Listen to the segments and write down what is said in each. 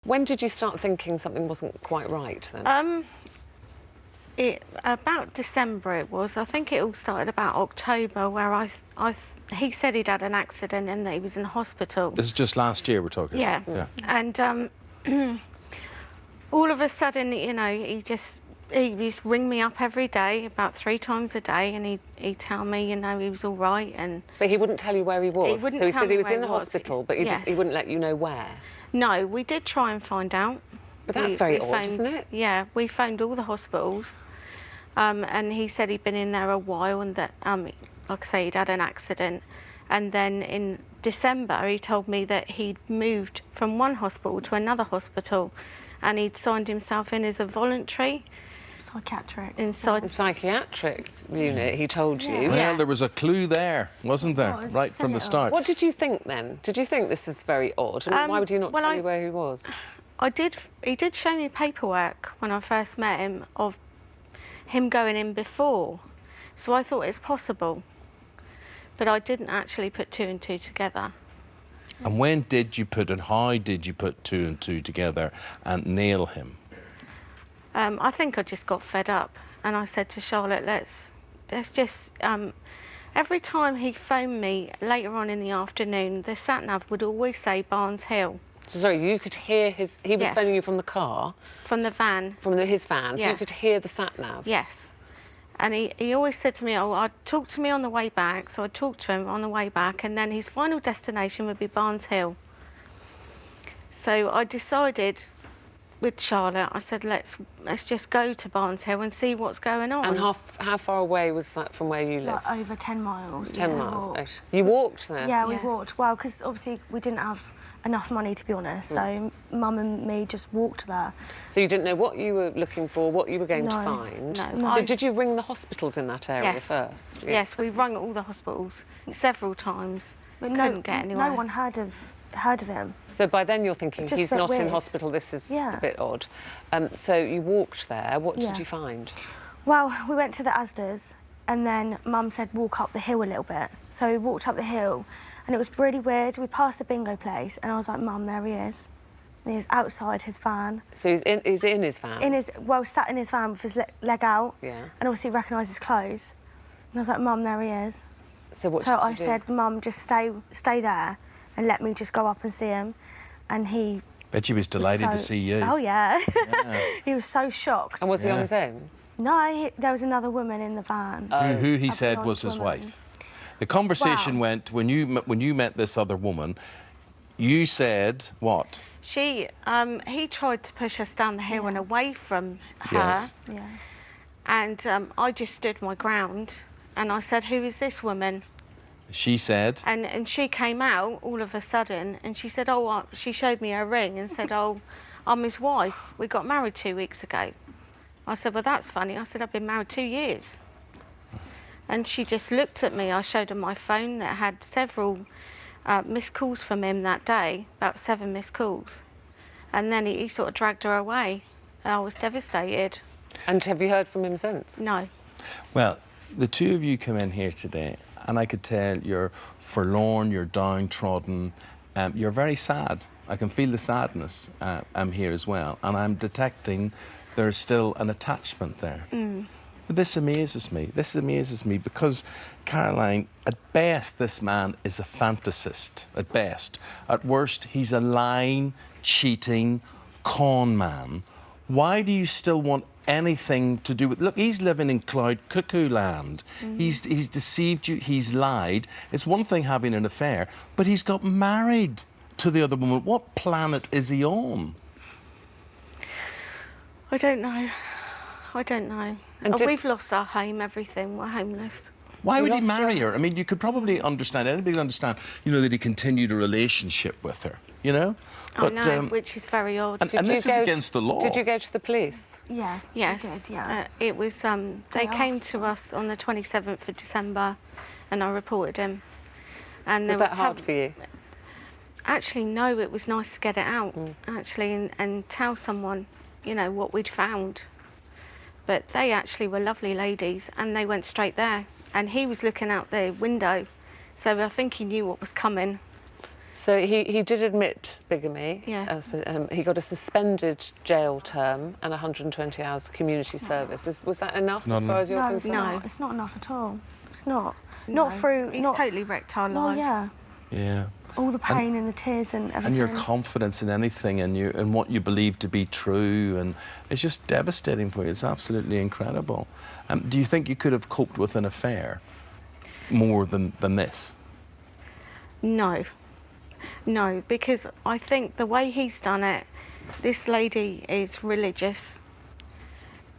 When did you start thinking something wasn't quite right then? About December it was. I think it all started about October, where he said he'd had an accident and that he was in hospital. This is just last year we're talking Yeah. about. And all of a sudden, you know, he used to ring me up every day, about 3 times a day, and he'd tell me, you know, he was all right. But he wouldn't tell you where he was? He wouldn't so he tell said he me was where in the he was. hospital, but Yes. he wouldn't let you know where? No, we did try and find out. But that's very odd, isn't it? Yeah, we phoned all the hospitals, and he said he'd been in there a while and that, like I say, he'd had an accident. And then in December, he told me that he'd moved from one hospital to another hospital and he'd signed himself in as a voluntary. Psychiatric. The psychiatric unit, he told you? Well, there was a clue there, wasn't there? Was, right from the start. What did you think then? Did you think this is very odd? And why would you not tell you where he was? He did show me paperwork when I first met him of him going in before, so I thought it's possible, but I didn't actually put 2 and 2 together. And when did you put, and how did you put 2 and 2 together and nail him? I think I just got fed up, and I said to Charlotte, let's just. Every time he phoned me later on in the afternoon, the sat-nav would always say Barnes Hill. So, sorry, you could hear he was Yes. phoning you from the car? From the van. From his van, so Yeah. you could hear the sat-nav? Yes. And he always said to me, oh, I'd talk to me on the way back, so I'd talk to him on the way back, and then his final destination would be Barnes Hill. So I decided with Charlotte, I said, let's just go to Barnes Hill and see what's going on. And how far away was that from where you live? Like over 10 miles. 10 yeah, miles. we walked. You walked there? Yeah, we Yes. walked. Well, because obviously we didn't have enough money, to be honest, so Mum and me just walked there. So you didn't know what you were looking for, what you were going to No. find? No. So did you ring the hospitals in that area Yes. first? Yeah. Yes, we rung all the hospitals several times. But Couldn't get anywhere. no one heard of him. So by then you're thinking, It's just he's a bit not in weird. hospital, this is Yeah. a bit odd. So you walked there, what Yeah. did you find? Well, we went to the Asda's, and then Mum said walk up the hill a little bit. So we walked up the hill, and it was really weird. We passed the bingo place, and I was like, Mum, there he is. And he was outside his van. So he's in his van? Sat in his van with his leg out, Yeah. and obviously recognised his clothes. And I was like, Mum, there he is. So what So did you I do? said, Mum, just stay there and let me just go up and see him. And he Bet you was delighted to so- see you. Oh, yeah. Yeah. He was so shocked. And was he on Yeah. his own? No, there was another woman in the van. Who he A said blonde was his woman. wife. The conversation Wow. went, when you met this other woman, you said what? He tried to push us down the hill and away from her. Yes. Yeah. And I just stood my ground and I said, who is this woman? She said, And she came out all of a sudden and she said, she showed me her ring and said, oh, I'm his wife. We got married 2 weeks ago. I said, well, that's funny. I said, I've been married 2 years. And she just looked at me. I showed her my phone that had several missed calls from him that day, about 7 missed calls. And then he sort of dragged her away. I was devastated. And have you heard from him since? No. well, the two of you come in here today, and I could tell you're forlorn, you're downtrodden, you're very sad. I can feel the sadness here as well, and I'm detecting there's still an attachment there. But this amazes me. This amazes me because, Caroline, at best, this man is a fantasist, at best. At worst, he's a lying, cheating con man. Why do you still want anything to do with... Look, he's living in cloud cuckoo land. He's deceived you, he's lied. It's one thing having an affair, but he's got married to the other woman. What planet is he on? I don't know. I don't know. And We've lost our home, everything. We're homeless. Why You would he lost marry your- her? I mean, you could probably understand, anybody would understand, you know, that he continued a relationship with her, you know? I know, which is very odd. and this is against the law. Did you go to the police? Yeah. Yes. We did, yeah. It was, they came to us on the 27th of December and I reported him. And Was that hard for you? Actually, no, it was nice to get it out, actually, and tell someone, you know, what we'd found. But they actually were lovely ladies and they went straight there. And he was looking out the window, so I think he knew what was coming. So he did admit bigamy. Yeah. He got a suspended jail term and 120 hours community service. Was that enough as far as you're concerned? No, it's not enough at all. It's not. No. Not through... He's totally wrecked our lives. Yeah. Yeah. All the pain and the tears and everything. And your confidence in anything and what you believe to be true, and it's just devastating for you. It's absolutely incredible. Do you think you could have coped with an affair more than this? No. No, because I think the way he's done it, this lady is religious.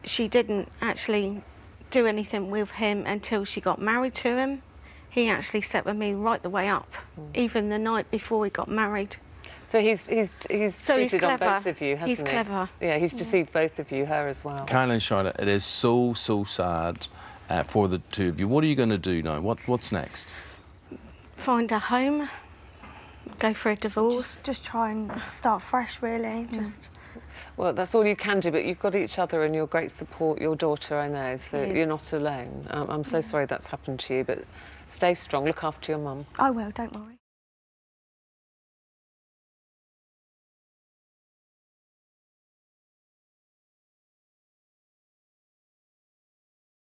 She didn't actually do anything with him until she got married to him. He actually slept with me right the way up, even the night before he got married. So he's cheated on both of you, hasn't he? He's clever. Yeah, he's deceived both of you, her as well. Kyle and Charlotte, it is so sad for the two of you. What are you going to do now? What's next? Find a home, go for a divorce. Just try and start fresh, really. Well, that's all you can do, but you've got each other and your great support, your daughter, I know, so you're not alone. I'm so sorry that's happened to you, but stay strong, look after your mum. I will, don't worry.